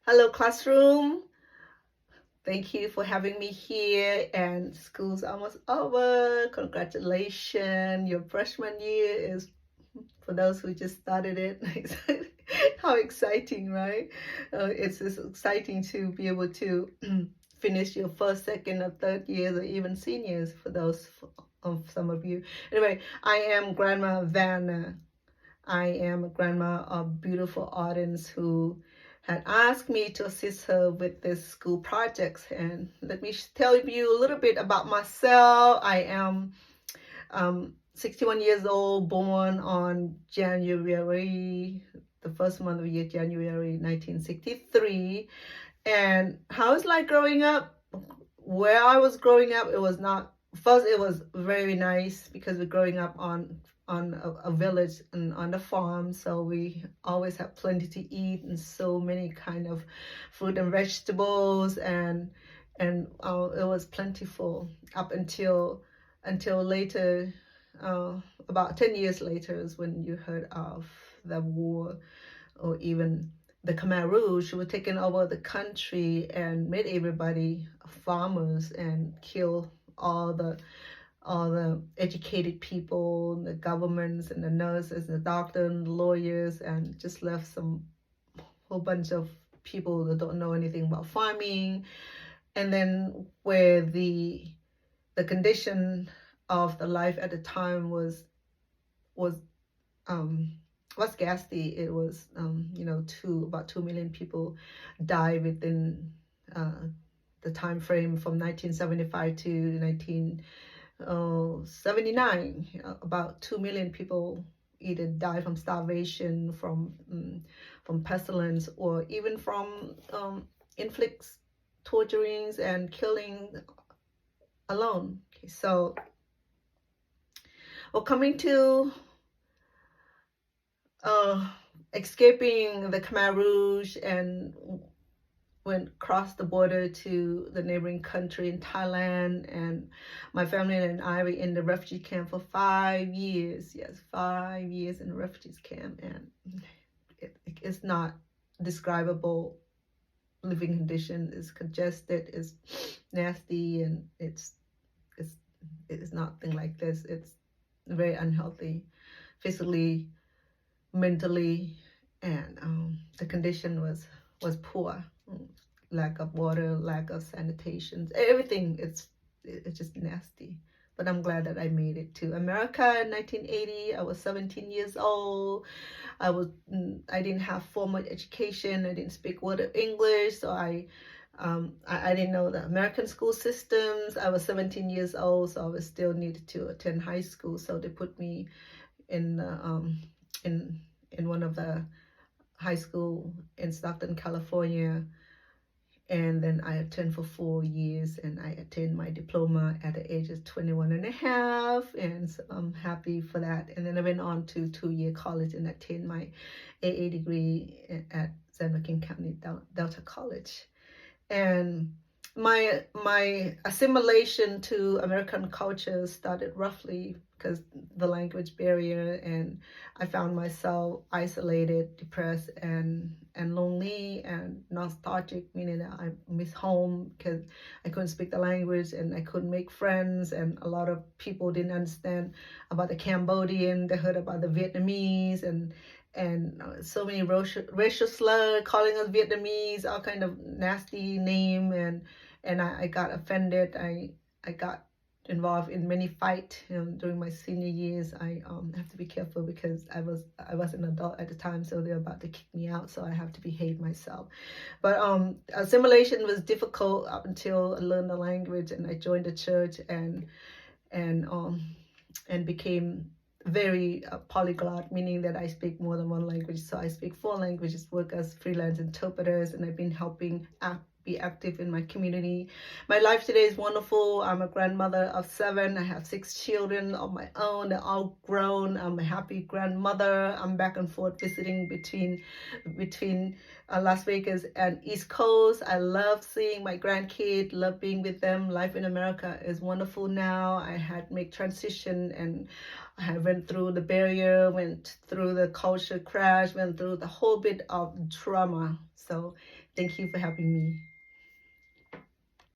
Hello, classroom. Thank you for having me here. And school's almost over. Congratulations. Your freshman year is for those who just started it. How exciting, right? It's just exciting to be able to finish your first, second, or third years, or even seniors for those of some of you. Anyway, I am Grandma Vanna. I am a grandma of beautiful audience who had asked me to assist her with this school projects. And let me tell you a little bit about myself. I am 61 years old, born on January, the first month of the year, January 1963. And how it's like growing up, where I was growing up, it was not, first it was very nice because we're growing up on a village and on the farm, so we always have plenty to eat and so many kind of fruit and vegetables, and it was plentiful up until later, about 10 years later is when you heard of the war, or even the Khmer Rouge were taking over the country and made everybody farmers and kill all the educated people, the governments and the nurses, the doctors and the lawyers, and just left some whole bunch of people that don't know anything about farming. And then where the condition of the life at the time was ghastly. It was about 2 million people died within the time frame from 1975 to 1979. About 2 million people either died from starvation, from pestilence, or even from inflicts, torturings, and killing alone. Okay, so we're coming to escaping the Khmer Rouge and went across the border to the neighboring country in Thailand, and my family and I were in the refugee camp for 5 years. Yes, 5 years in the refugee camp, and it's not describable. Living condition is congested, is nasty, and it's nothing like this. It's very unhealthy, physically, mentally, and the condition was poor. Lack of water, lack of sanitation, everything. It's just nasty. But I'm glad that I made it to America in 1980. I was 17 years old. I didn't have formal education. I didn't speak word of English, so I didn't know the American school systems. I was 17 years old, so I was still needed to attend high school. So they put me in one of the high school in Stockton, California, and then I attended for 4 years, and I attained my diploma at the age of 21 and a half, and so I'm happy for that. And then I went on to 2-year college and attained my AA degree at San Joaquin County Delta College. And my assimilation to American culture started roughly because the language barrier, and I found myself isolated, depressed, and lonely and nostalgic, meaning that I miss home because I couldn't speak the language and I couldn't make friends, and a lot of people didn't understand about the Cambodian. They heard about the Vietnamese, and so many racial slur, calling us Vietnamese, all kind of nasty name, and I got offended. I got involved in many fights during my senior years. I have to be careful because I was an adult at the time, so they're about to kick me out, so I have to behave myself. But assimilation was difficult up until I learned the language and I joined the church and became very polyglot, meaning that I speak more than one language. So I speak 4 languages, work as freelance interpreters, and I've been helping be active in my community. My life today is wonderful. I'm a grandmother of 7. I have 6 children of my own. They're all grown. I'm a happy grandmother. I'm back and forth visiting between Las Vegas and East Coast. I love seeing my grandkids, love being with them. Life in America is wonderful now. I had make transition and I went through the barrier, went through the culture crash, went through the whole bit of trauma. So thank you for having me.